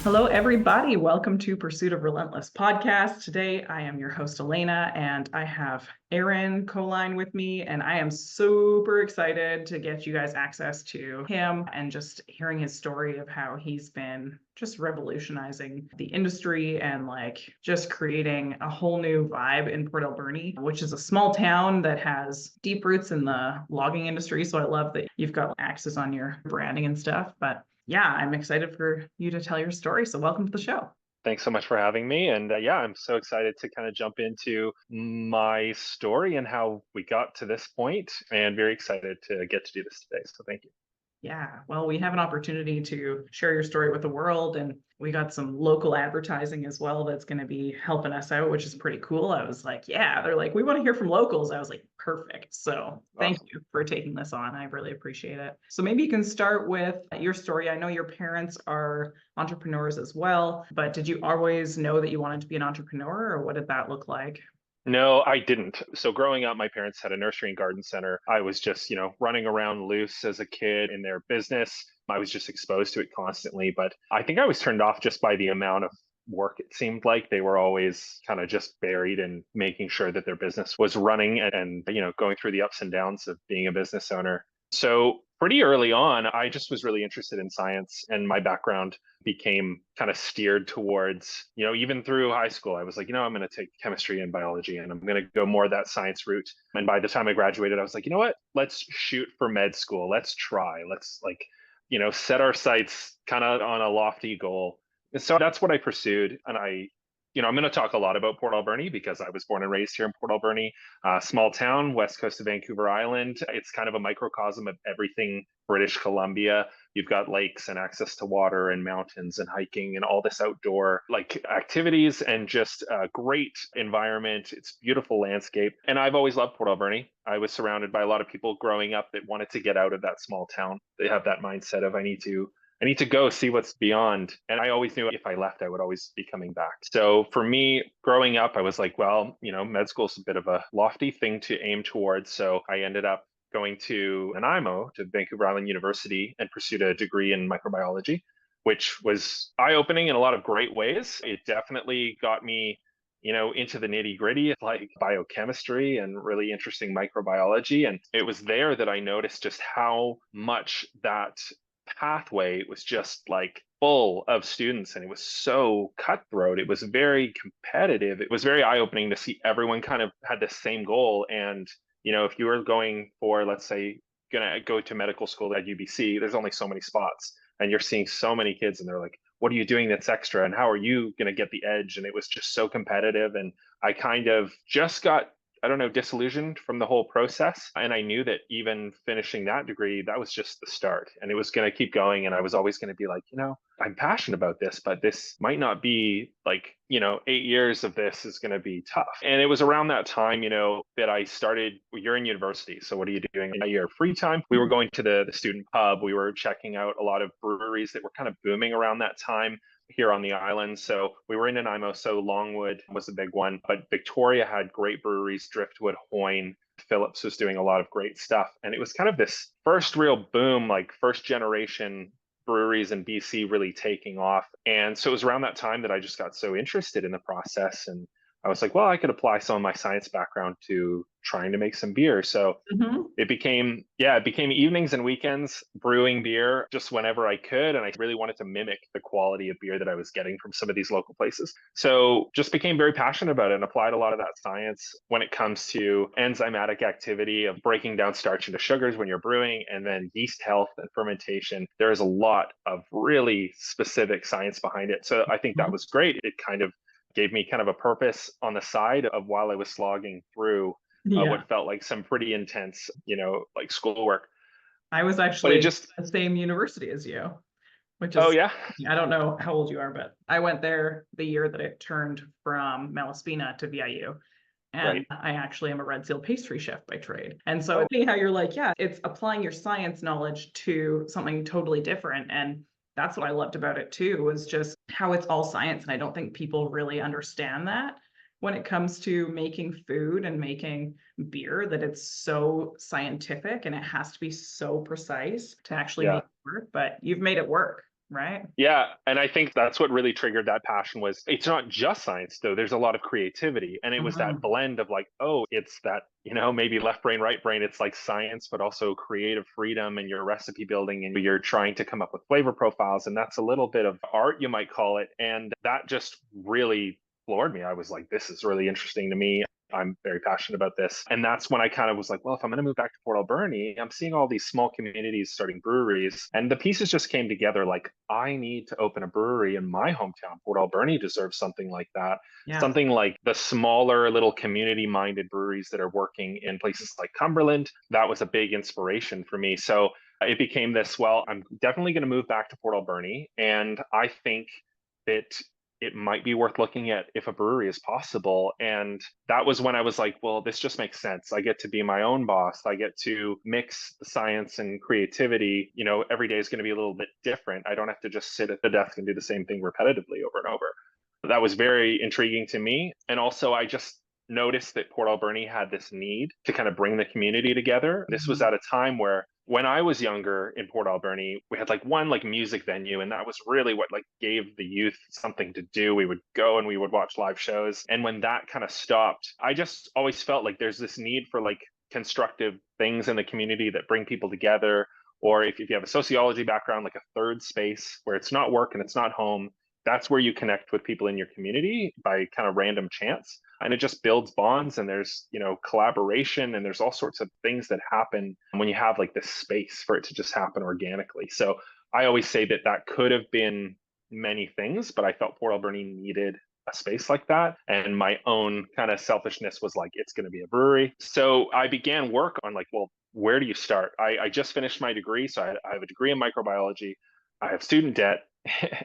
Hello, everybody. Welcome to Pursuit of Relentless podcast. Today, I am your host, Alaina, and I have Aaron Colyn with me. And I am super excited to get you guys access to him and just hearing his story of how he's been just revolutionizing the industry and just creating a whole new vibe in Port Alberni, which is a small town that has deep roots in the logging industry. So I love that you've got access on your branding and stuff. But yeah, I'm excited for you to tell your story. So welcome to the show. Thanks so much for having me. And I'm so excited to kind of jump into my story and how we got to this point, and very excited to get to do this today. So thank you. Yeah, well, we have an opportunity to share your story with the world, and we got some local advertising as well that's going to be helping us out, which is pretty cool. I was like, yeah, they're like, we want to hear from locals. I was like, perfect. So thank Awesome. you for taking this on. I really appreciate it. So maybe you can start with your story. I know your parents are entrepreneurs as well, but did you always know that you wanted to be an entrepreneur, or what did that look like? No, I didn't. So growing up, my parents had a nursery and garden center. I was just, running around loose as a kid in their business. I was just exposed to it constantly. But I think I was turned off just by the amount of work it seemed like. They were always kind of just buried in making sure that their business was running and going through the ups and downs of being a business owner. So pretty early on, I just was really interested in science, and my background became kind of steered towards, even through high school, I was like, I'm going to take chemistry and biology and I'm going to go more that science route. And by the time I graduated, I was like, you know what? Let's shoot for med school. Let's try. Let's set our sights kind of on a lofty goal. And so that's what I pursued. And I'm going to talk a lot about Port Alberni because I was born and raised here in Port Alberni, small town, west coast of Vancouver Island. It's kind of a microcosm of everything British Columbia. You've got lakes and access to water and mountains and hiking and all this outdoor activities and just a great environment. It's beautiful landscape. And I've always loved Port Alberni. I was surrounded by a lot of people growing up that wanted to get out of that small town. They have that mindset of I need to go see what's beyond. And I always knew if I left, I would always be coming back. So for me, growing up, I was like, well, med school is a bit of a lofty thing to aim towards. So I ended up going to Nanaimo, to Vancouver Island University, and pursued a degree in microbiology, which was eye-opening in a lot of great ways. It definitely got me into the nitty gritty of biochemistry and really interesting microbiology. And it was there that I noticed just how much that pathway was just full of students, and it was so cutthroat. It was very competitive. It was very eye-opening to see everyone kind of had the same goal. And if you were going for, let's say, gonna go to medical school at UBC, there's only so many spots, and you're seeing so many kids and they're like, what are you doing that's extra, and how are you going to get the edge? And it was just so competitive, and I kind of just got, I don't know, disillusioned from the whole process. And I knew that even finishing that degree, that was just the start. And it was going to keep going. And I was always going to be like, I'm passionate about this, but this might not be 8 years of this is going to be tough. And it was around that time, that I started, you're in university. So what are you doing in your free time? We were going to the student pub. We were checking out a lot of breweries that were kind of booming around that time here on the island. So we were in Nanaimo, so Longwood was a big one, but Victoria had great breweries, Driftwood, Hoyne, Phillips was doing a lot of great stuff. And it was kind of this first real boom, first generation breweries in BC really taking off. And so it was around that time that I just got so interested in the process. And I was like, well, I could apply some of my science background to trying to make some beer. So it became evenings and weekends brewing beer just whenever I could. And I really wanted to mimic the quality of beer that I was getting from some of these local places. So just became very passionate about it and applied a lot of that science when it comes to enzymatic activity of breaking down starch into sugars when you're brewing, and then yeast health and fermentation. There's a lot of really specific science behind it. So I think that was great. It kind of gave me kind of a purpose on the side of while I was slogging through Yeah, what felt like some pretty intense, schoolwork. I was But it actually just, at the same university as you, which oh is, yeah, I don't know how old you are, but I went there the year that it turned from Malaspina to VIU. And right. I actually am a Red Seal pastry chef by trade. And so Oh, it's funny how you're like, yeah, it's applying your science knowledge to something totally different. And that's what I loved about it too, was just how it's all science. And I don't think people really understand that when it comes to making food and making beer, that it's so scientific and it has to be so precise to actually make yeah. it work. But you've made it work. right? Yeah, and I think that's what really triggered that passion was it's not just science though. There's a lot of creativity. And it was that Mhm. blend of like, oh, it's that, maybe left brain, right brain. It's like science, but also creative freedom and your recipe building and you're trying to come up with flavor profiles. And that's a little bit of art, you might call it. And that just really floored me. I was like, this is really interesting to me. I'm very passionate about this. And that's when I kind of was like, well, if I'm going to move back to Port Alberni, I'm seeing all these small communities starting breweries. And the pieces just came together like, I need to open a brewery in my hometown. Port Alberni deserves something like that. Yeah. Something like the smaller little community minded breweries that are working in places like Cumberland. That was a big inspiration for me. So it became this, well, I'm definitely going to move back to Port Alberni. And I think that it might be worth looking at if a brewery is possible. And that was when I was like, well, this just makes sense. I get to be my own boss. I get to mix the science and creativity. Every day is going to be a little bit different. I don't have to just sit at the desk and do the same thing repetitively over and over. That was very intriguing to me. And also, I just noticed that Port Alberni had this need to kind of bring the community together. This was Mhm. at a time where when I was younger in Port Alberni, we had like one like music venue, and that was really what like gave the youth something to do. We would go and we would watch live shows. And when that kind of stopped, I just always felt like there's this need for like constructive things in the community that bring people together. Or if you have a sociology background, like a third space where it's not work and it's not home, that's where you connect with people in your community by kind of random chance. And it just builds bonds and there's, collaboration and there's all sorts of things that happen when you have like this space for it to just happen organically. So I always say that that could have been many things, but I felt Port Alberni needed a space like that. And my own kind of selfishness was like, it's going to be a brewery. So I began work on like, well, where do you start? I just finished my degree. So I have a degree in microbiology. I have student debt,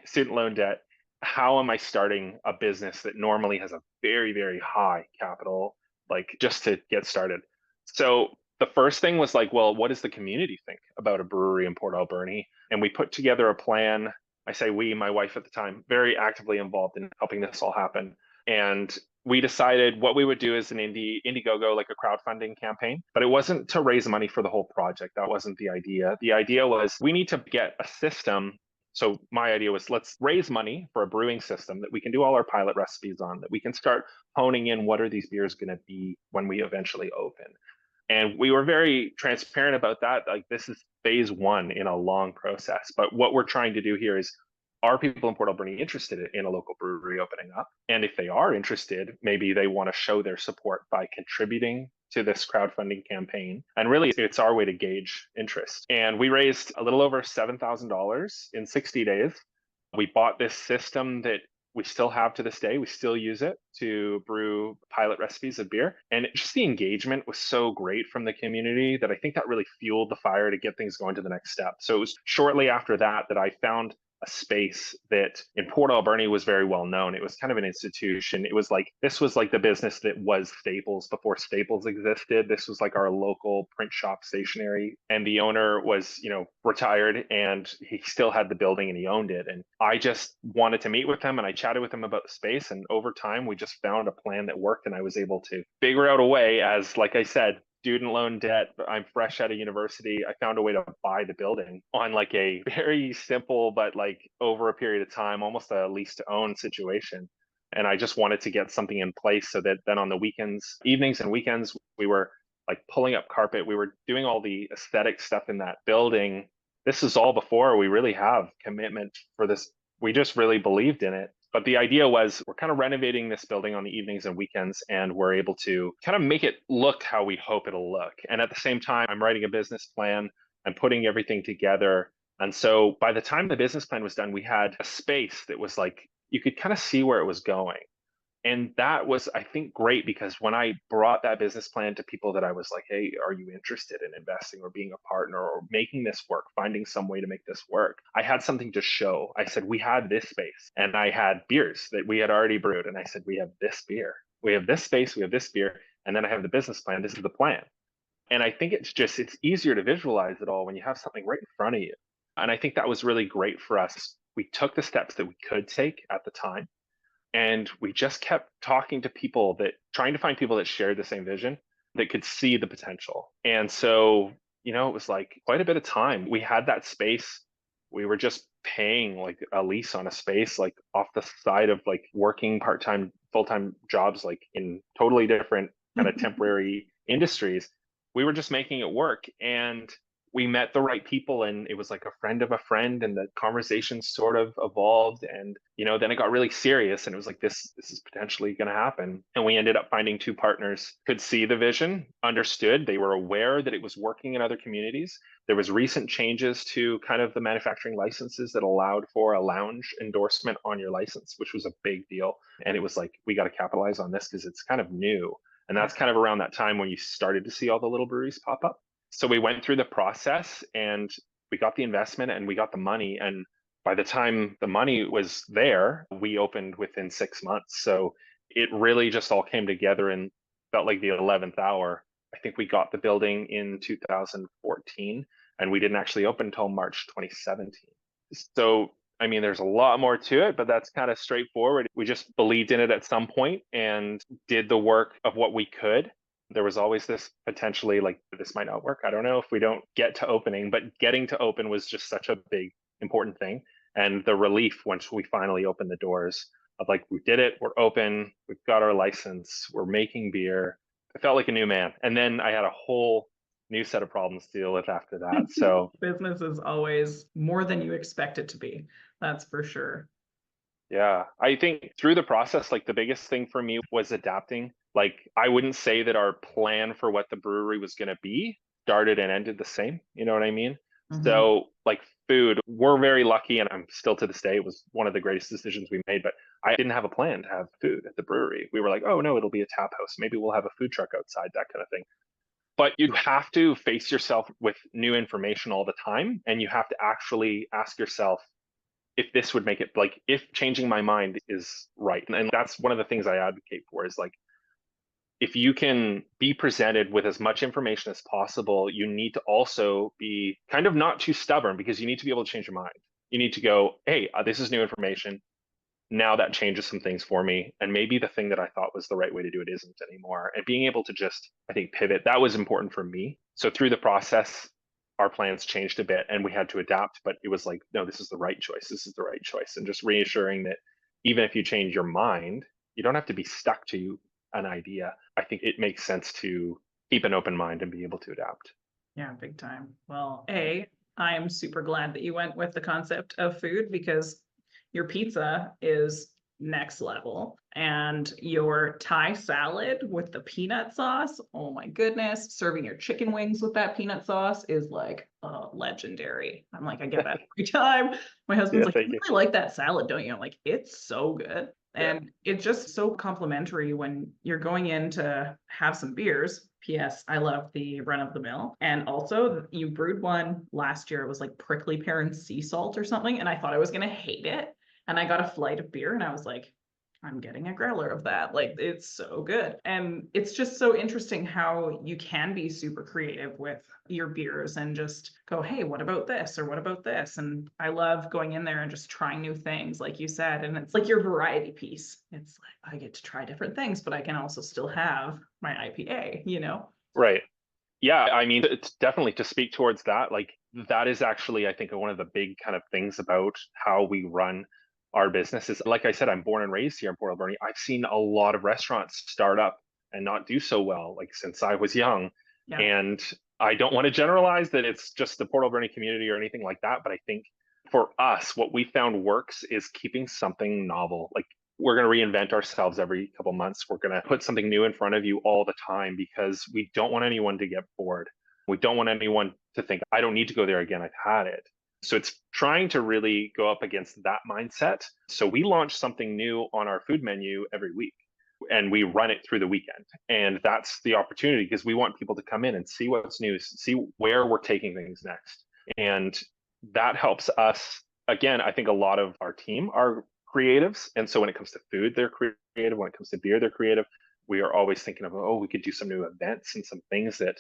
student loan debt. How am I starting a business that normally has a very, very high capital, like just to get started? So the first thing was like, well, what does the community think about a brewery in Port Alberni? And we put together a plan. I say we, my wife at the time, very actively involved in helping this all happen. And we decided what we would do as an Indiegogo, like a crowdfunding campaign, but it wasn't to raise money for the whole project. That wasn't the idea. The idea was we need to get a system. So my idea was let's raise money for a brewing system that we can do all our pilot recipes on, that we can start honing in what are these beers going to be when we eventually open. And we were very transparent about that. Like this is phase one in a long process. But what we're trying to do here is are people in Port Alberni interested in a local brewery opening up? And if they are interested, maybe they want to show their support by contributing to this crowdfunding campaign. And really, it's our way to gauge interest. And we raised a little over $7,000 in 60 days. We bought this system that we still have to this day. We still use it to brew pilot recipes of beer. And just the engagement was so great from the community that I think that really fueled the fire to get things going to the next step. So it was shortly after that that I found a space that in Port Alberni was very well known. It was kind of an institution. It was like this was like the business that was Staples before Staples existed. This was like our local print shop stationery. And the owner was, retired and he still had the building and he owned it. And I just wanted to meet with him and I chatted with him about the space. And over time, we just found a plan that worked and I was able to figure out a way as, like I said, student loan debt. I'm fresh out of university. I found a way to buy the building on like a very simple, but like over a period of time, almost a lease to own situation. And I just wanted to get something in place so that then on the weekends, evenings and weekends, we were like pulling up carpet. We were doing all the aesthetic stuff in that building. This is all before we really have commitment for this. We just really believed in it. But the idea was we're kind of renovating this building on the evenings and weekends, and we're able to kind of make it look how we hope it'll look. And at the same time, I'm writing a business plan, I'm putting everything together. And so by the time the business plan was done, we had a space that was like, you could kind of see where it was going. And that was, I think, great because when I brought that business plan to people that I was like, hey, are you interested in investing or being a partner or making this work, finding some way to make this work? I had something to show. I said, we had this space and I had beers that we had already brewed. And I said, we have this beer, we have this space, we have this beer. And then I have the business plan. This is the plan. And I think it's easier to visualize it all when you have something right in front of you. And I think that was really great for us. We took the steps that we could take at the time and we just kept talking to people that trying to find people that shared the same vision that could see the potential. And so, it was like quite a bit of time. We had that space. We were just paying like a lease on a space like off the side of like working part-time, full-time jobs like in totally different kind of temporary industries. We were just making it work, and we met the right people, and it was like a friend of a friend, and the conversation sort of evolved, and then it got really serious, and it was like this is potentially going to happen. And we ended up finding two partners could see the vision, understood, they were aware that it was working in other communities. There was recent changes to kind of the manufacturing licenses that allowed for a lounge endorsement on your license, which was a big deal. And it was like, we got to capitalize on this because it's kind of new. And that's kind of around that time when you started to see all the little breweries pop up. So we went through the process, and we got the investment and we got the money. And by the time the money was there, we opened within 6 months. So it really just all came together and felt like the 11th hour. I think we got the building in 2014, and we didn't actually open until March 2017. So, I mean, there's a lot more to it, but that's kind of straightforward. We just believed in it at some point and did the work of what we could. There was always this potentially like, this might not work. I don't know if we don't get to opening, but getting to open was just such a big, important thing. And the relief once we finally opened the doors of like, we did it, we're open, we've got our license, we're making beer. I felt like a new man. And then I had a whole new set of problems to deal with after that. So business is always more than you expect it to be. That's for sure. yeah, I think through the process, like the biggest thing for me was adapting. Like I wouldn't say that our plan for what the brewery was going to be started and ended the same. You know what I mean? Mm-hmm. So like food, we're very lucky, and I'm still to this day, it was one of the greatest decisions we made, but I didn't have a plan to have food at the brewery. We were like, oh no, it'll be a tap house. Maybe we'll have a food truck outside, that kind of thing. But you have to face yourself with new information all the time, and you have to actually ask yourself if this would make it, like if changing my mind is right. And that's one of the things I advocate for is like, if you can be presented with as much information as possible, you need to also be kind of not too stubborn, because you need to be able to change your mind. You need to go, hey, this is new information. Now that changes some things for me. And maybe the thing that I thought was the right way to do it isn't anymore. And being able to just, I think, pivot, that was important for me. So through the process, our plans changed a bit and we had to adapt, but it was like, no, this is the right choice. This is the right choice. And just reassuring that even if you change your mind, you don't have to be stuck to an idea. I think it makes sense to keep an open mind and be able to adapt. Yeah, big time. Well, I am super glad that you went with the concept of food, because your pizza is next level, and your Thai salad with the peanut sauce, oh my goodness, serving your chicken wings with that peanut sauce is like legendary. I'm like, I get that every time. My husband's Yeah, like, thank you you. really like that salad, don't you? I'm like, it's so good. Yeah. And it's just so complimentary when you're going in to have some beers. P.S. I love the run of the mill. And also, you brewed one last year. It was like prickly pear and sea salt or something. And I thought I was going to hate it. And I got a flight of beer and I was like, I'm getting a growler of that. Like, it's so good. And it's just so interesting how you can be super creative with your beers and just go, hey, what about this? Or what about this? And I love going in there and just trying new things, like you said. And it's like your variety piece. It's like I get to try different things, but I can also still have my IPA, you know? Right. Yeah, I mean, it's definitely to speak towards that. Like, that is actually, I think, one of the big kind of things about how we run our business is, like I said, I'm born and raised here in Port Alberni. I've seen a lot of restaurants start up and not do so well, like since I was young. Yeah. And I don't want to generalize that it's just the Port Alberni community or anything like that, but I think for us, what we found works is keeping something novel. Like, we're going to reinvent ourselves every couple months. We're going to put something new in front of you all the time, because we don't want anyone to get bored. We don't want anyone to think, I don't need to go there again. I've had it. So it's trying to really go up against that mindset. So we launch something new on our food menu every week, and we run it through the weekend. And that's the opportunity, because we want people to come in and see what's new, see where we're taking things next. And that helps us. Again, I think a lot of our team are creatives. And so when it comes to food, they're creative. When it comes to beer, they're creative. We are always thinking of, oh, we could do some new events and some things that,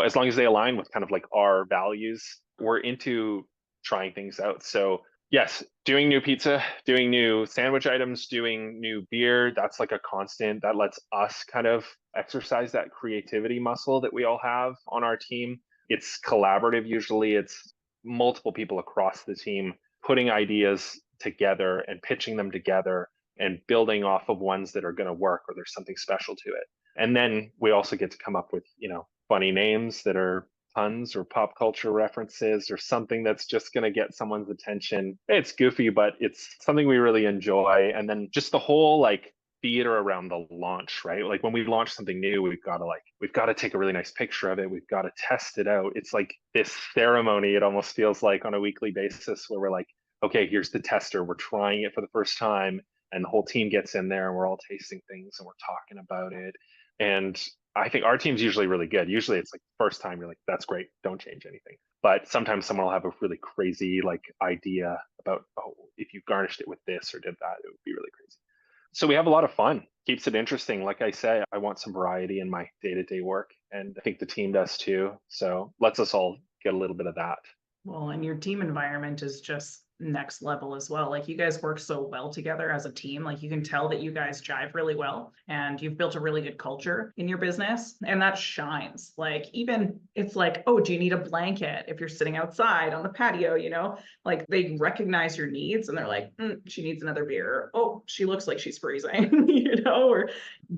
as long as they align with kind of like our values, we're into trying things out. So yes, doing new pizza, doing new sandwich items, doing new beer, that's like a constant that lets us kind of exercise that creativity muscle that we all have on our team. It's collaborative. Usually it's multiple people across the team putting ideas together and pitching them together and building off of ones that are going to work or there's something special to it. And then we also get to come up with, funny names that are puns or pop culture references or something that's just going to get someone's attention. It's goofy, but it's something we really enjoy. And then just the whole like theater around the launch, right? Like when we launch something new, we've got to take a really nice picture of it. We've got to test it out. It's like this ceremony, it almost feels like, on a weekly basis, where we're like, okay, here's the tester. We're trying it for the first time. And the whole team gets in there and we're all tasting things and we're talking about it. And I think our team's usually really good. Usually it's like first time you're like, that's great, don't change anything. But sometimes someone will have a really crazy like idea about, oh, if you garnished it with this or did that, it would be really crazy. So we have a lot of fun. Keeps it interesting. Like I say, I want some variety in my day-to-day work, and I think the team does too. So lets us all get a little bit of that. Well, and your team environment is just next level as well. Like you guys work so well together as a team. Like you can tell that you guys jive really well and you've built a really good culture in your business, and that shines. Like even it's like, oh, do you need a blanket if you're sitting outside on the patio, like they recognize your needs and they're like, she needs another beer. Oh, she looks like she's freezing, or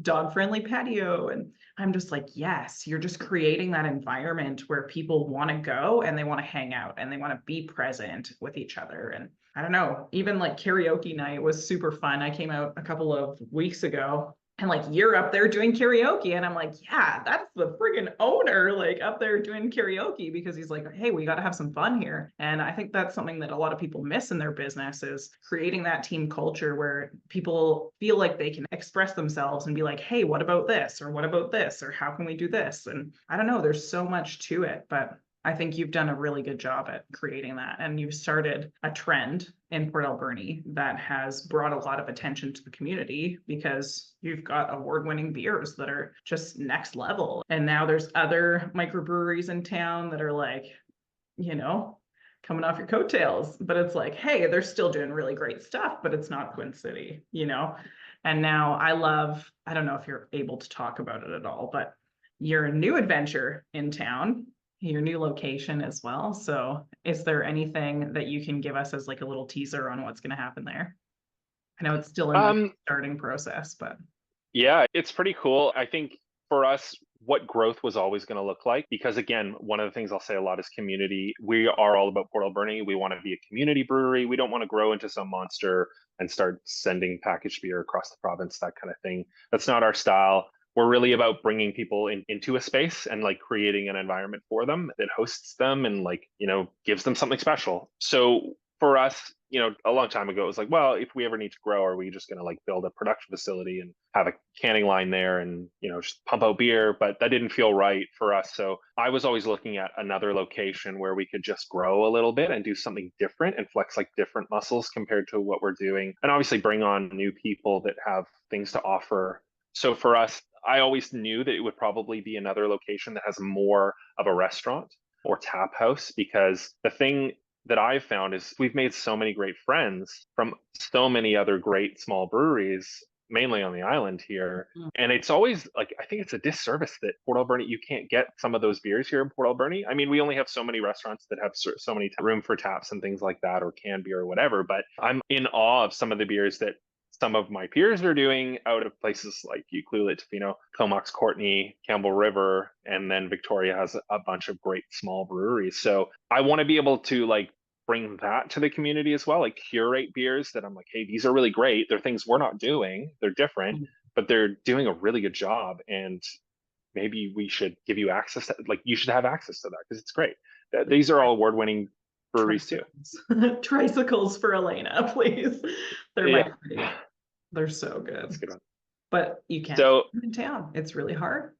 dog friendly patio. And I'm just like, yes, you're just creating that environment where people want to go and they want to hang out and they want to be present with each other. And I don't know, even like karaoke night was super fun. I came out a couple of weeks ago and like you're up there doing karaoke. And I'm like, yeah, that's the friggin' owner, like up there doing karaoke, because he's like, hey, we got to have some fun here. And I think that's something that a lot of people miss in their business, is creating that team culture where people feel like they can express themselves and be like, hey, what about this? Or what about this? Or how can we do this? And I don't know, there's so much to it, but I think you've done a really good job at creating that. And you've started a trend in Port Alberni that has brought a lot of attention to the community, because you've got award-winning beers that are just next level. And now there's other microbreweries in town that are like, coming off your coattails, but it's like, hey, they're still doing really great stuff, but it's not Twin City, And now I don't know if you're able to talk about it at all, but your new adventure in town, your new location as well. So is there anything that you can give us as like a little teaser on what's going to happen there? I know it's still in the starting process, but yeah, it's pretty cool. I think for us, what growth was always going to look like, because again, one of the things I'll say a lot is community. We are all about Port Alberni. We want to be a community brewery. We don't want to grow into some monster and start sending packaged beer across the province, that kind of thing. That's not our style. We're really about bringing people into a space and like creating an environment for them that hosts them and like, gives them something special. So for us, a long time ago, it was like, well, if we ever need to grow, are we just going to like build a production facility and have a canning line there and, just pump out beer? But that didn't feel right for us. So I was always looking at another location where we could just grow a little bit and do something different and flex like different muscles compared to what we're doing. And obviously bring on new people that have things to offer. So for us, I always knew that it would probably be another location that has more of a restaurant or tap house, because the thing that I've found is we've made so many great friends from so many other great small breweries, mainly on the island here. And it's always like, I think it's a disservice that Port Alberni, you can't get some of those beers here in Port Alberni. I mean, we only have so many restaurants that have so many room for taps and things like that, or canned beer or whatever. But I'm in awe of some of the beers that some of my peers are doing out of places like Ucluelet, Comox, Courtney, Campbell River, and then Victoria has a bunch of great small breweries. So I want to be able to like bring that to the community as well, like curate beers that I'm like, hey, these are really great. They're things we're not doing. They're different, but they're doing a really good job. And maybe we should give you access to, like, you should have access to that because it's great. These are all award-winning breweries too. Tricycles for Alaina, please. They're my favorite. They're so good. That's a good one. But you can't in town. It's really hard.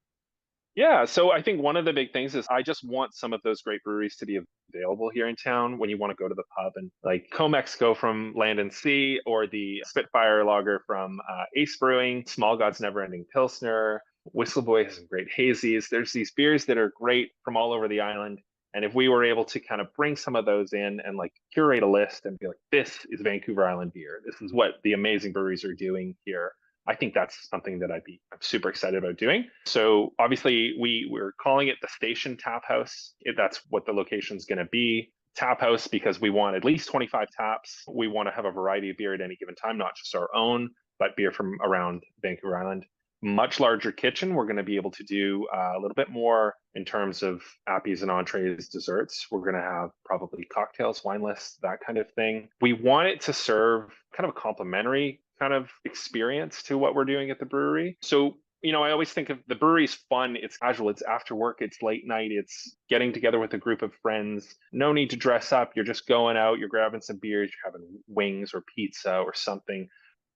Yeah, so I think one of the big things is I just want some of those great breweries to be available here in town when you want to go to the pub, and like Comex go from Land and Sea, or the Spitfire Lager from Ace Brewing, Small God's Never Ending Pilsner, Whistleboy has some great hazies. There's these beers that are great from all over the island. And if we were able to kind of bring some of those in and like curate a list and be like, this is Vancouver Island beer, this is what the amazing breweries are doing here, I think that's something that I'm super excited about doing. So obviously we're calling it the Station Tap House. That's what the location's going to be. tap house because we want at least 25 taps. We want to have a variety of beer at any given time, not just our own, but beer from around Vancouver Island. Much larger kitchen. We're going to be able to do a little bit more in terms of appies and entrees, desserts. We're going to have probably cocktails, wine lists, that kind of thing. We want it to serve kind of a complementary kind of experience to what we're doing at the brewery. So, I always think of the brewery's fun. It's casual. It's after work. It's late night. It's getting together with a group of friends. No need to dress up. You're just going out. You're grabbing some beers. You're having wings or pizza or something.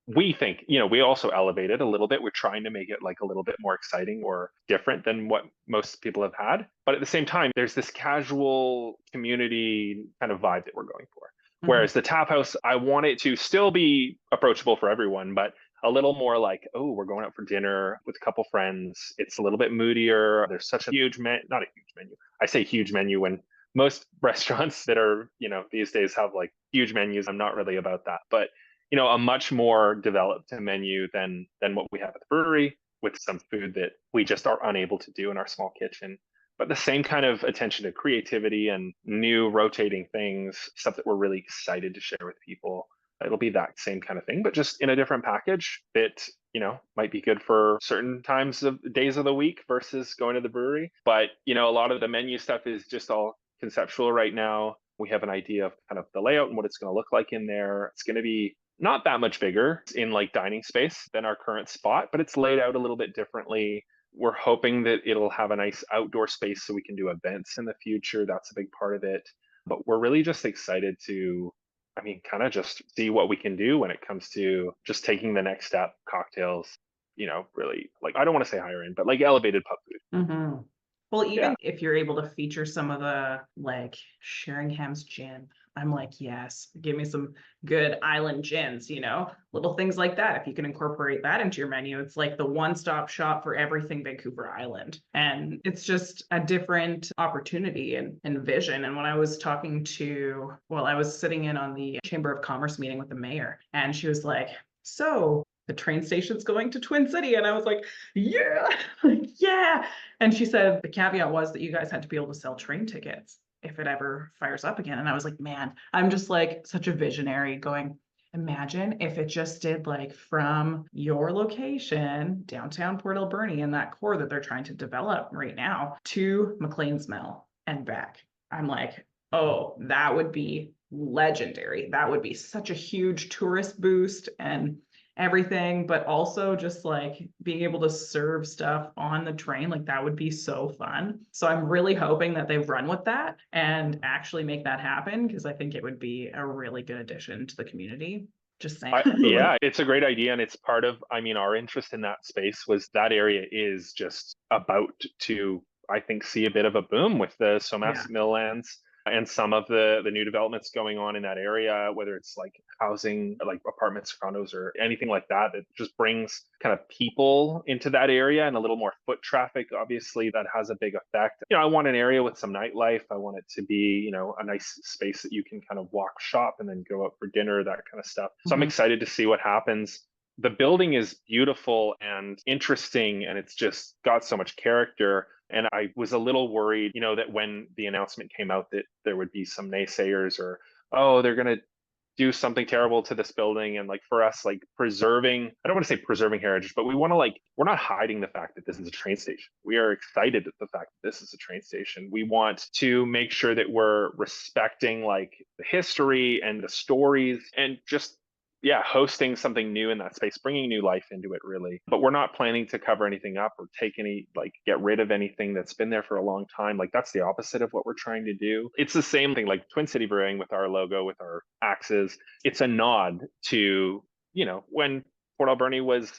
We think, we also elevate it a little bit. We're trying to make it like a little bit more exciting or different than what most people have had. But at the same time, there's this casual community kind of vibe that we're going for. Whereas the tap house, I want it to still be approachable for everyone, but a little more like, oh, we're going out for dinner with a couple friends. It's a little bit moodier. There's such a huge not a huge menu. I say huge menu when most restaurants that are, these days have like huge menus. I'm not really about that, but a much more developed menu than what we have at the brewery, with some food that we just are unable to do in our small kitchen. But the same kind of attention to creativity and new rotating things, stuff that we're really excited to share with people. It'll be that same kind of thing, but just in a different package that, might be good for certain times of days of the week versus going to the brewery. But, a lot of the menu stuff is just all conceptual right now. We have an idea of kind of the layout and what it's going to look like in there. It's going to be not that much bigger in like dining space than our current spot, but it's laid out a little bit differently. We're hoping that it'll have a nice outdoor space so we can do events in the future. That's a big part of it. But we're really just excited to, kind of just see what we can do when it comes to just taking the next step, cocktails, really like, I don't want to say higher end, but like elevated pub food. Well, even if you're able to feature some of the like Sheringham's gin, I'm like, yes, give me some good island gins, little things like that. If you can incorporate that into your menu, it's like the one-stop shop for everything Vancouver Island. And it's just a different opportunity and vision. And when I was I was sitting in on the Chamber of Commerce meeting with the mayor, and she was like, so the train station's going to Twin City. And I was like, yeah, yeah. And she said the caveat was that you guys had to be able to sell train tickets if it ever fires up again. And I was like, man, I'm just like such a visionary going, imagine if it just did like from your location, downtown Port Alberni, and that core that they're trying to develop right now to McLean's Mill and back. I'm like, oh, that would be legendary. That would be such a huge tourist boost and everything, but also just like being able to serve stuff on the train, like that would be so fun. So I'm really hoping that they run with that and actually make that happen, because I think it would be a really good addition to the community. Just saying. Yeah, it's a great idea. And it's part of, our interest in that space was that area is just about to, I think, see a bit of a boom with the Somas Mill lands and some of the new developments going on in that area, whether it's like housing, like apartments, condos, or anything like that, that just brings kind of people into that area and a little more foot traffic. Obviously, that has a big effect. I want an area with some nightlife. I want it to be, a nice space that you can kind of walk, shop, and then go out for dinner, that kind of stuff. So I'm excited to see what happens. The building is beautiful and interesting, and it's just got so much character. And I was a little worried, that when the announcement came out that there would be some naysayers or, oh, they're going to do something terrible to this building. And like for us, like preserving, I don't want to say preserving heritage, but we want to we're not hiding the fact that this is a train station. We are excited at the fact that this is a train station. We want to make sure that we're respecting like the history and the stories and just hosting something new in that space, bringing new life into it, really. But we're not planning to cover anything up or take any, get rid of anything that's been there for a long time. Like, that's the opposite of what we're trying to do. It's the same thing, like Twin City Brewing with our logo, with our axes. It's a nod to, when Port Alberni was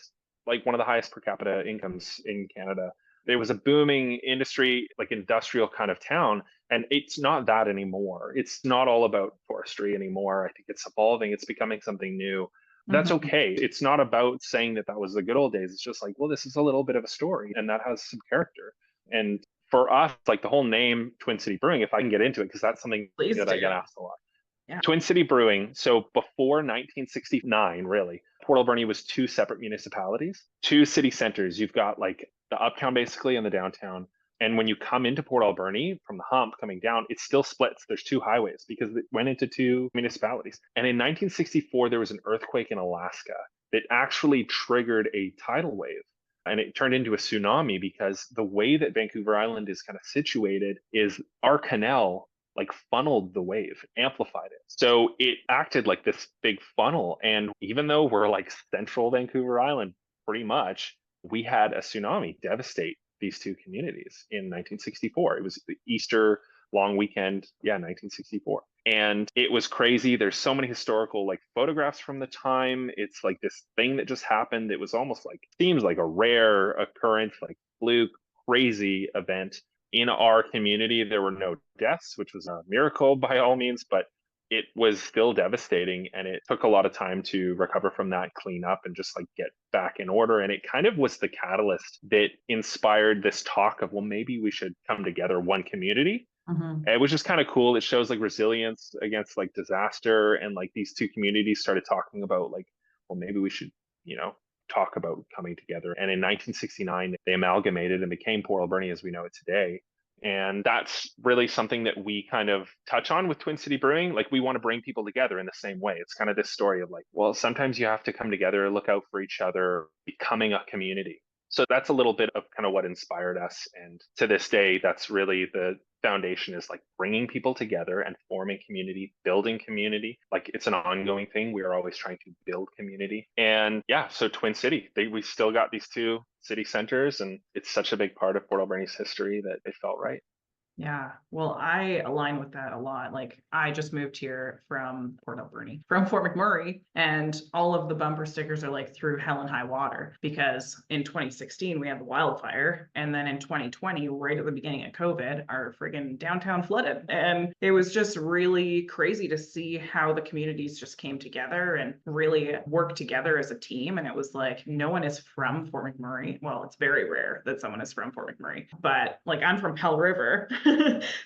like one of the highest per capita incomes in Canada. There was a booming industry, like industrial kind of town. And it's not that anymore. It's not all about forestry anymore. I think it's evolving. It's becoming something new. That's okay. It's not about saying that was the good old days. It's just like, well, this is a little bit of a story and that has some character. And for us, like the whole name Twin City Brewing, if I can get into it, because that's something that I get asked a lot. Yeah. Twin City Brewing. So before 1969, really, Port Alberni was two separate municipalities, two city centers. You've got like the uptown basically and the downtown. And when you come into Port Alberni from the hump coming down, it still splits. There's two highways because it went into two municipalities. And in 1964, there was an earthquake in Alaska that actually triggered a tidal wave. And it turned into a tsunami because the way that Vancouver Island is kind of situated is our canal like funneled the wave, amplified it. So it acted like this big funnel. And even though we're like central Vancouver Island, pretty much, we had a tsunami devastate these two communities in 1964. It was the Easter long weekend, yeah, 1964. And it was crazy. There's so many historical like photographs from the time. It's like this thing that just happened. It was almost like seems like a rare occurrence, like fluke, crazy event. In our community, there were no deaths, which was a miracle by all means, but it was still devastating, and it took a lot of time to recover from that, clean up, and just like get back in order. And it kind of was the catalyst that inspired this talk of, well, maybe we should come together, one community. It was just kind of cool. It shows like resilience against like disaster, and like these two communities started talking about like, well, maybe we should, talk about coming together. And in 1969, they amalgamated and became Port Alberni as we know it today. And that's really something that we kind of touch on with Twin City Brewing. Like, we want to bring people together in the same way. It's kind of this story of like, well, sometimes you have to come together, look out for each other, becoming a community. So that's a little bit of kind of what inspired us. And to this day, that's really the foundation, is like bringing people together and forming community, building community. Like, it's an ongoing thing. We are always trying to build community. And yeah, so Twin City, we still got these two city centers, and it's such a big part of Port Alberni's history that it felt right. Yeah, well, I align with that a lot. Like, I just moved here from Port Alberni, from Fort McMurray, and all of the bumper stickers are like through hell and high water, because in 2016 we had the wildfire, and then in 2020, right at the beginning of COVID, our friggin' downtown flooded. And it was just really crazy to see how the communities just came together and really worked together as a team. And it was like, no one is from Fort McMurray. Well, it's very rare that someone is from Fort McMurray, but like, I'm from Pell River.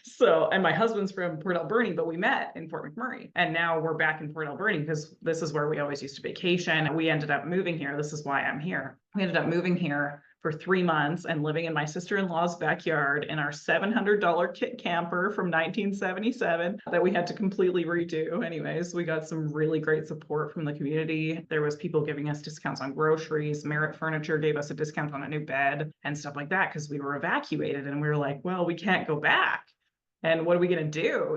So, and my husband's from Port Alberni, but we met in Fort McMurray. And now we're back in Port Alberni because this is where we always used to vacation. We ended up moving here. This is why I'm here. We ended up moving here for 3 months and living in my sister-in-law's backyard in our $700 kit camper from 1977 that we had to completely redo. Anyways, we got some really great support from the community. There was people giving us discounts on groceries. Merit Furniture gave us a discount on a new bed and stuff like that, because we were evacuated and we were like, well, we can't go back. And what are we going to do,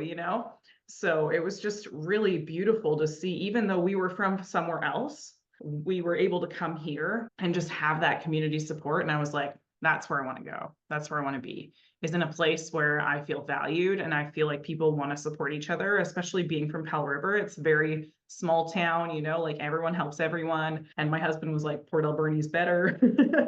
So it was just really beautiful to see, even though we were from somewhere else, we were able to come here and just have that community support. And I was like, that's where I want to go. That's where I want to be, is in a place where I feel valued and I feel like people want to support each other, especially being from Pell River. It's a very small town, like everyone helps everyone. And my husband was like, Port Alberni's better.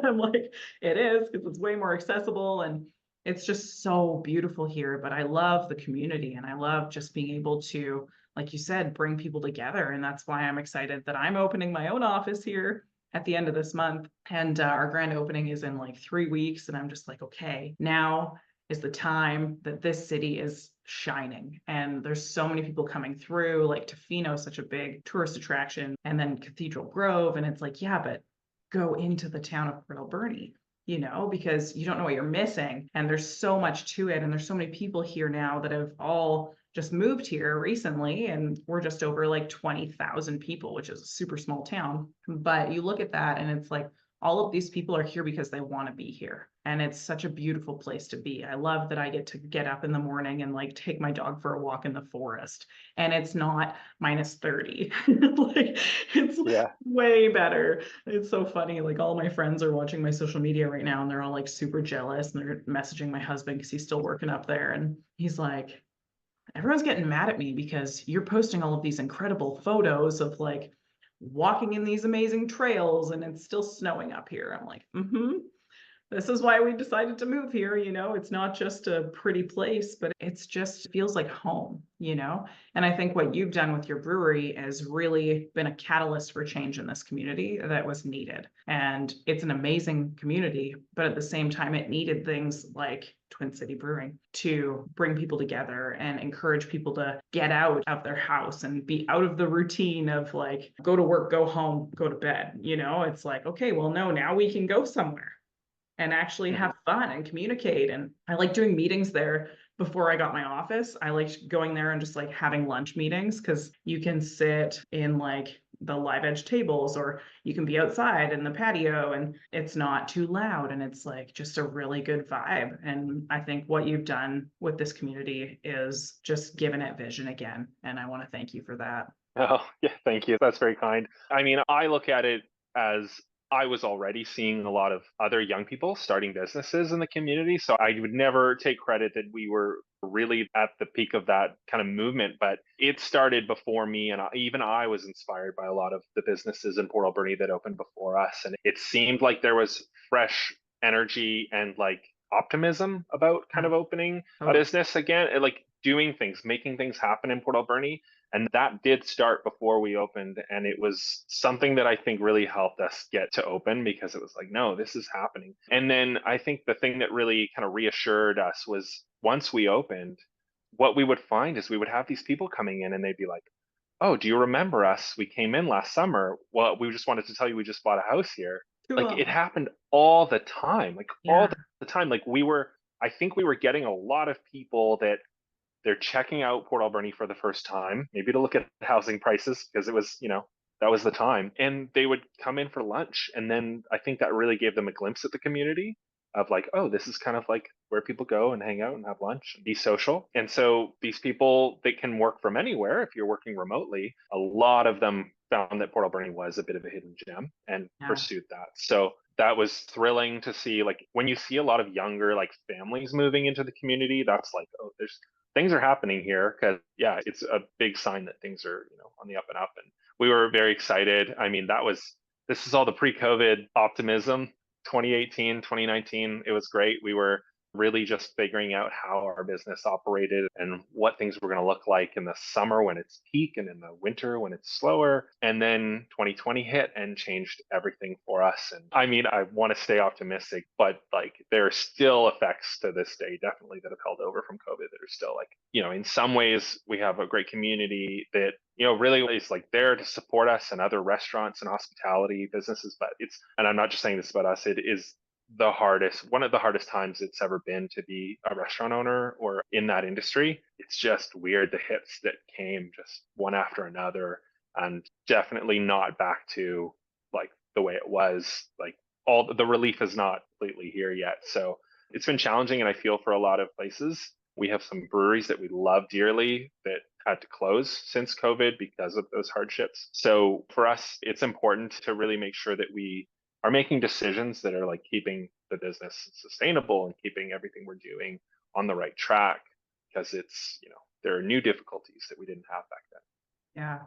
I'm like, it is, because it's way more accessible. And it's just so beautiful here. But I love the community, and I love just being able to, like you said, bring people together. And that's why I'm excited that I'm opening my own office here at the end of this month. And our grand opening is in like 3 weeks. And I'm just like, okay, now is the time that this city is shining. And there's so many people coming through, like Tofino, such a big tourist attraction, and then Cathedral Grove. And it's like, yeah, but go into the town of Port Alberni, because you don't know what you're missing. And there's so much to it. And there's so many people here now that have all just moved here recently. And we're just over like 20,000 people, which is a super small town. But you look at that and it's like, all of these people are here because they want to be here. And it's such a beautiful place to be. I love that I get to get up in the morning and like take my dog for a walk in the forest. And it's not minus 30. Like, it's Yeah. way better. It's so funny. Like, all my friends are watching my social media right now and they're all like super jealous, and they're messaging my husband because he's still working up there. And he's like, everyone's getting mad at me because you're posting all of these incredible photos of like walking in these amazing trails and it's still snowing up here. I'm like, this is why we decided to move here. It's not just a pretty place, but it's just feels like home. And I think what you've done with your brewery has really been a catalyst for change in this community that was needed. And it's an amazing community, but at the same time, it needed things like Twin City Brewing to bring people together and encourage people to get out of their house and be out of the routine of like, go to work, go home, go to bed. It's like, okay, well, no, now we can go somewhere. and actually have fun and communicate. And I like doing meetings there before I got my office. I liked going there and just like having lunch meetings because you can sit in like the live edge tables, or you can be outside in the patio and it's not too loud, and it's like just a really good vibe. And I think what you've done with this community is just given it vision again. And I want to thank you for that. Oh, yeah, thank you. That's very kind. I mean, I look at it as I was already seeing a lot of other young people starting businesses in the community. So I would never take credit that we were really at the peak of that kind of movement, but it started before me. And even I was inspired by a lot of the businesses in Port Alberni that opened before us. And it seemed like there was fresh energy and like optimism about kind of opening a business again, and like doing things, making things happen in Port Alberni. And that did start before we opened. And it was something that I think really helped us get to open, because it was like, no, this is happening. And then I think the thing that really kind of reassured us was once we opened, what we would find is we would have these people coming in and they'd be like, oh, do you remember us? We came in last summer. Well, we just wanted to tell you we just bought a house here. Like Cool. it happened all the time, like all Yeah. the time. Like I think we were getting a lot of people that they're checking out Port Alberni for the first time, maybe to look at housing prices because it was, that was the time. And they would come in for lunch. And then I think that really gave them a glimpse at the community of like, oh, this is kind of like where people go and hang out and have lunch and be social. And so these people, they can work from anywhere if you're working remotely. A lot of them found that Port Alberni was a bit of a hidden gem and Yeah. pursued that. So that was thrilling to see. Like when you see a lot of younger like families moving into the community, that's like, oh, there's things are happening here, because yeah, it's a big sign that things are on the up and up. And we were very excited. I mean, this is all the pre-COVID optimism. 2018, 2019, it was great. We were really just figuring out how our business operated and what things were going to look like in the summer when it's peak and in the winter when it's slower. And then 2020 hit and changed everything for us. And I mean, I want to stay optimistic, but like there are still effects to this day, definitely, that have held over from COVID that are still like, in some ways we have a great community that really is like there to support us, and other restaurants and hospitality businesses. But and I'm not just saying this about us, it is one of the hardest times it's ever been to be a restaurant owner or in that industry. It's just weird, the hits that came just one after another, and definitely not back to like the way it was. Like all the relief is not completely here yet. So it's been challenging, and I feel for a lot of places. We have some breweries that we love dearly that had to close since COVID because of those hardships. So for us, it's important to really make sure that we are making decisions that are like keeping the business sustainable and keeping everything we're doing on the right track, because there are new difficulties that we didn't have back then. Yeah.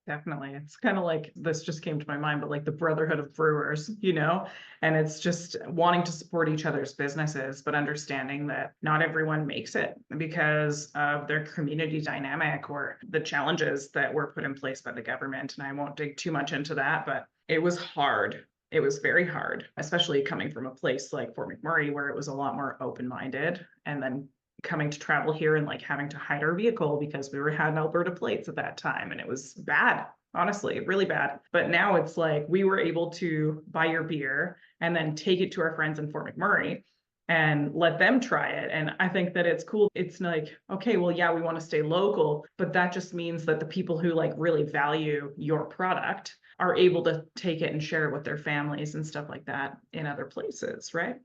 Definitely. It's kind of like this just came to my mind, but like the brotherhood of brewers, and it's just wanting to support each other's businesses, but understanding that not everyone makes it because of their community dynamic or the challenges that were put in place by the government. And I won't dig too much into that, but it was hard. It was very hard, especially coming from a place like Fort McMurray, where it was a lot more open-minded, and then coming to travel here and like having to hide our vehicle because we had Alberta plates at that time, and it was bad, honestly, really bad. But now it's like we were able to buy your beer and then take it to our friends in Fort McMurray and let them try it. And I think that it's cool. It's like, okay, well, yeah, we want to stay local, but that just means that the people who like really value your product are able to take it and share it with their families and stuff like that in other places, right?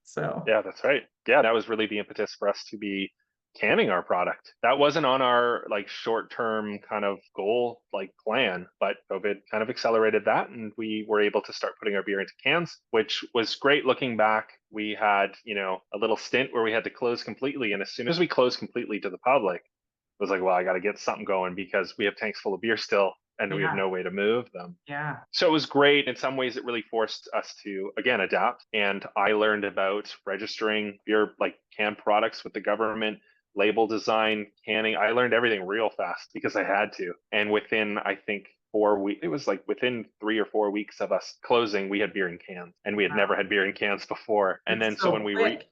So Yeah, that's right. Yeah, that was really the impetus for us to be canning our product. That wasn't on our like short-term kind of goal like plan, but COVID kind of accelerated that, and we were able to start putting our beer into cans, which was great looking back. We had, a little stint where we had to close completely, and as soon as we closed completely to the public, it was like, well, I got to get something going because we have tanks full of beer still and we have yeah, no way to move them. yeah, So it was great. In some ways, it really forced us to, again, adapt. And I learned about registering beer, like canned products with the government, label design, canning. I learned everything real fast because I had to. And within, I think, 4 weeks, it was like within 3 or 4 weeks of us closing, we had beer in cans, and we had never had beer in cans before. And it's then so so when quick.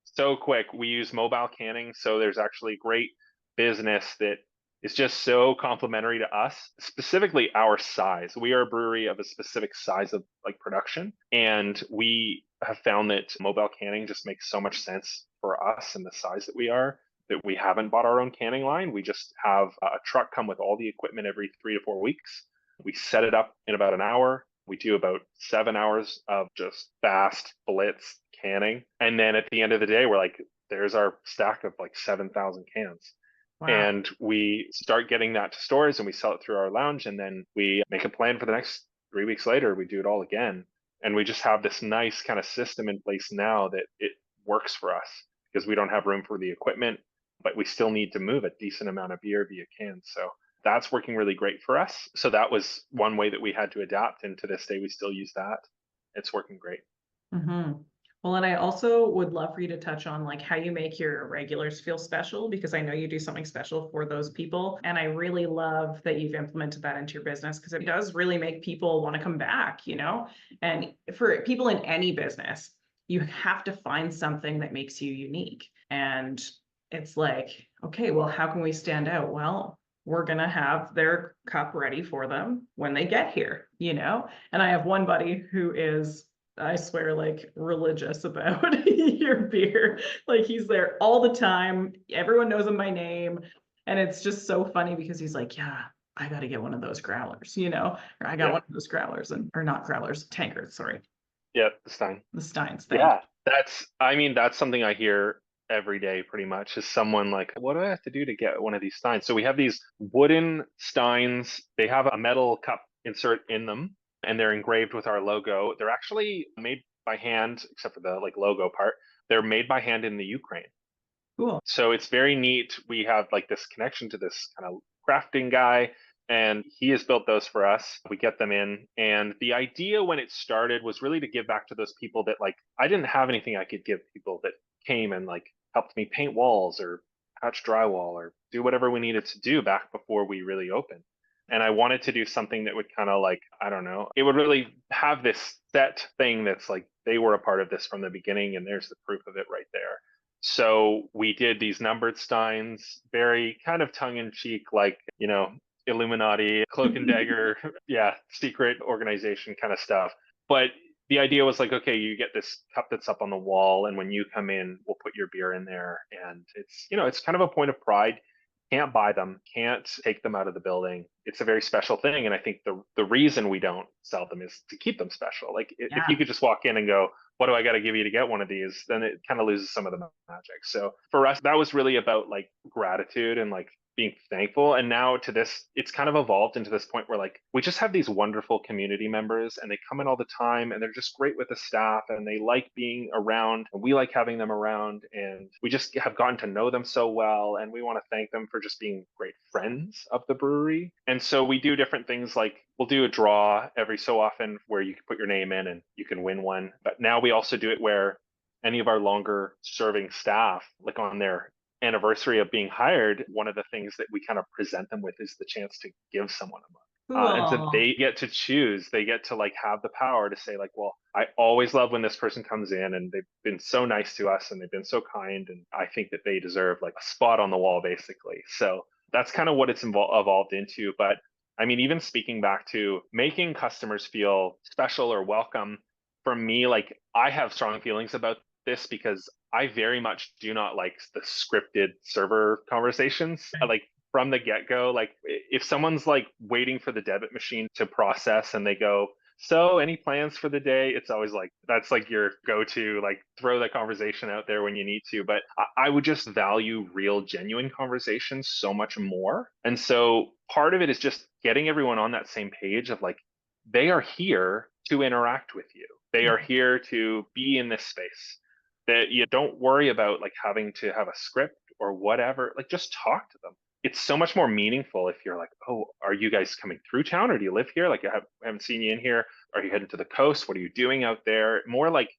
so quick, we use mobile canning. So there's actually great business that is just so complementary to us, specifically our size. We are a brewery of a specific size of like production, and we have found that mobile canning just makes so much sense for us and the size that we are, that we haven't bought our own canning line. We just have a truck come with all the equipment every 3 to 4 weeks. We set it up in about an hour. We do about 7 hours of just fast blitz canning. And then at the end of the day, we're like, there's our stack of like 7,000 cans. Wow. And we start getting that to stores and we sell it through our lounge. And then we make a plan for the next 3 weeks later. We do it all again. And we just have this nice kind of system in place now that it works for us because we don't have room for the equipment, but we still need to move a decent amount of beer via cans. So that's working really great for us. So that was one way that we had to adapt. And to this day, we still use that. It's working great. Mm-hmm. Well, and I also would love for you to touch on like how you make your regulars feel special, because I know you do something special for those people. And I really love that you've implemented that into your business, because it does really make people want to come back, you know? And for people in any business, you have to find something that makes you unique. And it's like, okay, well, how can we stand out? Well, we're going to have their cup ready for them when they get here, you know? And I have one buddy who is, I swear, like religious about your beer. Like he's there all the time. Everyone knows him by name. And it's just so funny because he's like, yeah, I got to get one of those growlers, you know, or I got Yeah. one of those growlers or not growlers, tankards, sorry. Yeah. The Stein. The Steins, thank Yeah. That's something I hear every day pretty much is someone like, what do I have to do to get one of these Steins? So we have these wooden Steins. They have a metal cup insert in them and they're engraved with our logo. They're actually made by hand, except for the like logo part. They're made by hand in the Ukraine. Cool. So it's very neat. We have like this connection to this kind of crafting guy, and he has built those for us. We get them in. And the idea when it started was really to give back to those people that like I didn't have anything I could give people that came and like helped me paint walls or patch drywall or do whatever we needed to do back before we really opened. And I wanted to do something that would kind of like, I don't know, it would really have this set thing that's like they were a part of this from the beginning, and there's the proof of it right there. So we did these numbered steins, very kind of tongue in cheek, like, you know, Illuminati, cloak and dagger, yeah, secret organization kind of stuff. But the idea was like, okay, you get this cup that's up on the wall, and when you come in, we'll put your beer in there. And it's, you know, it's kind of a point of pride. Can't buy them, can't take them out of the building. It's a very special thing. And I think the reason we don't sell them is to keep them special. Like if you Yeah. could just walk in and go, what do I got to give you to get one of these? Then it kind of loses some of the magic. So for us, that was really about like gratitude and like being thankful. And now to this, it's kind of evolved into this point where like we just have these wonderful community members and they come in all the time and they're just great with the staff and they like being around and we like having them around and we just have gotten to know them so well. And we want to thank them for just being great friends of the brewery. And so we do different things like we'll do a draw every so often where you can put your name in and you can win one. But now we also do it where any of our longer serving staff, like on their anniversary of being hired, one of the things that we kind of present them with is the chance to give someone a mug. And so Cool. they get to choose, they get to like have the power to say like, well, I always love when this person comes in and they've been so nice to us and they've been so kind. And I think that they deserve like a spot on the wall, basically. So that's kind of what it's evolved into. But I mean, even speaking back to making customers feel special or welcome, for me, like I have strong feelings about this because I very much do not like the scripted server conversations. Like from the get-go, like if someone's like waiting for the debit machine to process and they go, so any plans for the day? It's always like that's like your go-to, like throw that conversation out there when you need to. But I would just value real, genuine conversations so much more. And so part of it is just getting everyone on that same page of like they are here to interact with you. They are here to be in this space. That you don't worry about like having to have a script or whatever. Like just talk to them. It's so much more meaningful if you're like, oh, are you guys coming through town or do you live here? Like I haven't seen you in here. Are you heading to the coast? What are you doing out there? More like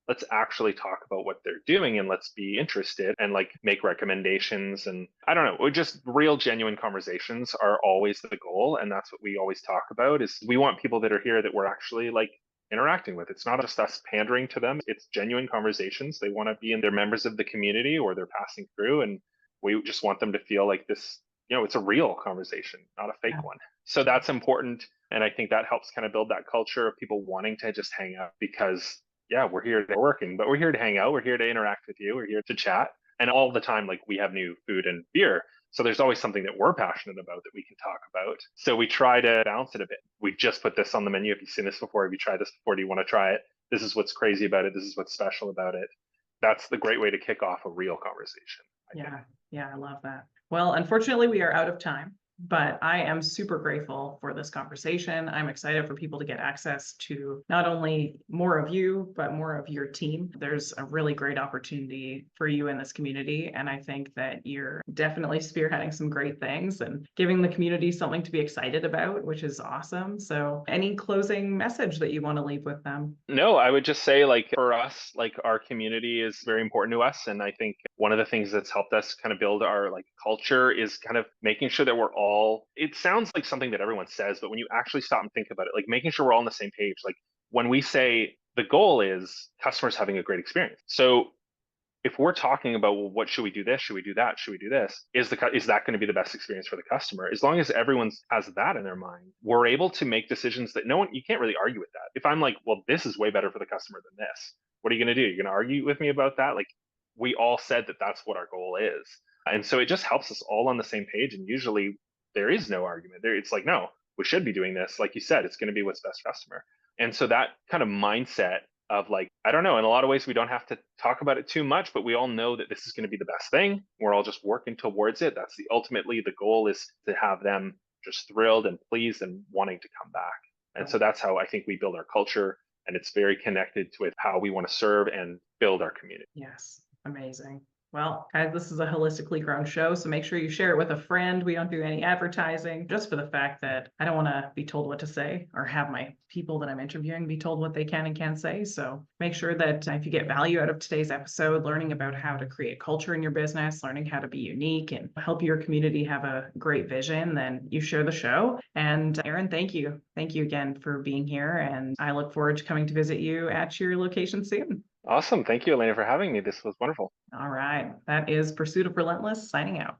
let's actually talk about what they're doing and let's be interested and like make recommendations. And I don't know, just real genuine conversations are always the goal. And that's what we always talk about is we want people that are here that we're actually like interacting with. It's not just us pandering to them. It's genuine conversations. They want to be in, they're members of the community or they're passing through. And we just want them to feel like this, you know, it's a real conversation, not a fake one. So that's important. And I think that helps kind of build that culture of people wanting to just hang out because yeah, we're here to working, but we're here to hang out. We're here to interact with you. We're here to chat. And all the time, like we have new food and beer. So there's always something that we're passionate about that we can talk about. So we try to balance it a bit. We've just put this on the menu. Have you seen this before? Have you tried this before? Do you want to try it? This is what's crazy about it. This is what's special about it. That's the great way to kick off a real conversation, I think. Yeah, I love that. Well, unfortunately, we are out of time, but I am super grateful for this conversation. I'm excited for people to get access to not only more of you, but more of your team. There's a really great opportunity for you in this community. And I think that you're definitely spearheading some great things and giving the community something to be excited about, which is awesome. So any closing message that you want to leave with them? No, I would just say, like, for us, like, our community is very important to us. And I think one of the things that's helped us kind of build our like culture is kind of making sure that we're all, it sounds like something that everyone says, but when you actually stop and think about it, like making sure we're all on the same page. Like when we say the goal is customers having a great experience. So if we're talking about, well, what should we do, this, should we do that, should we do this, is that going to be the best experience for the customer? As long as everyone has that in their mind, we're able to make decisions that no one, you can't really argue with that. If I'm like, well, this is way better for the customer than this, what are you going to do? You're going to argue with me about that? Like, we all said that that's what our goal is. And so it just helps us all on the same page, and usually there is no argument there. It's like, no, we should be doing this. Like you said, it's going to be what's best for customer. And so that kind of mindset of like, I don't know, in a lot of ways, we don't have to talk about it too much, but we all know that this is going to be the best thing. We're all just working towards it. That's ultimately the goal, is to have them just thrilled and pleased and wanting to come back. And so that's how I think we build our culture. And it's very connected with how we want to serve and build our community. Yes, amazing. Well, guys, this is a holistically grown show, so make sure you share it with a friend. We don't do any advertising, just for the fact that I don't want to be told what to say or have my people that I'm interviewing be told what they can and can't say. So make sure that if you get value out of today's episode, learning about how to create culture in your business, learning how to be unique and help your community have a great vision, then you share the show. And Aaron, thank you. Thank you again for being here. And I look forward to coming to visit you at your location soon. Awesome. Thank you, Alaina, for having me. This was wonderful. All right. That is Pursuit of Relentless signing out.